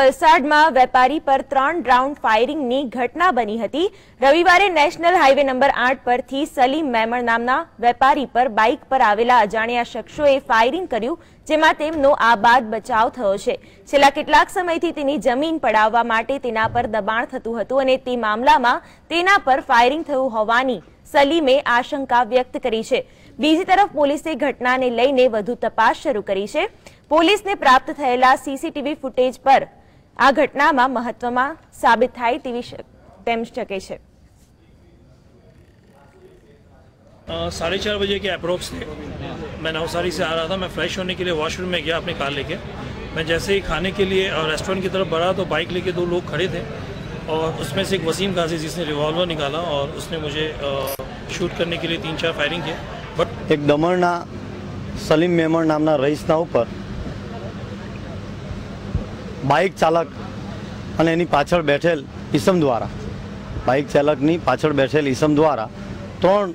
વલસાડમાં વેપારી પર 3 રાઉન્ડ ફાયરિંગની ઘટના બની હતી। રવિવારે નેશનલ હાઈવે નંબર 8 પરથી સલીમ મેમણ નામના વેપારી પર બાઇક પર આવેલા અજાણ્યા શખ્સોએ ફાયરિંગ કર્યું, જેમાં તેમનો આબાદ બચાવ થયો છે। છેલ્લા કેટલાક સમયથી તેની જમીન પડાવવા માટે તેના પર દબાણ થતું હતું અને તે મામલામાં તેના પર ફાયરિંગ થયું હોવાની સલીમે આશંકા વ્યક્ત કરી છે। બીજી તરફ પોલીસે ઘટનાને લઈને વધુ તપાસ શરૂ કરી છે। પોલીસને પ્રાપ્ત થયેલા સીસીટીવી ફૂટેજ પર આ ઘટનામાં મહત્વમાં સાબિત થાય તેમ શકે છે। 4:30 बजे के अप्रोक्स थे। मैं नवसारी से आ रहा था। मैं फ्रेश होने के लिए वॉशरूम में गया अपनी कार लेके। मैं जैसे ही खाने के लिए रेस्टोरेंट की तरफ बढ़ा तो बाइक लेके 2 लोग खड़े थे और उसमें से एक वसीम गाजी जिसने रिवॉल्वर निकाला और उसने मुझे शूट करने के लिए 3-4 फायरिंग किए। बट एक दमणना सलीम मेमण नामना रईसना ऊपर बाइक चालक અને એની પાછળ બેઠેલ ઈસમ દ્વારા 3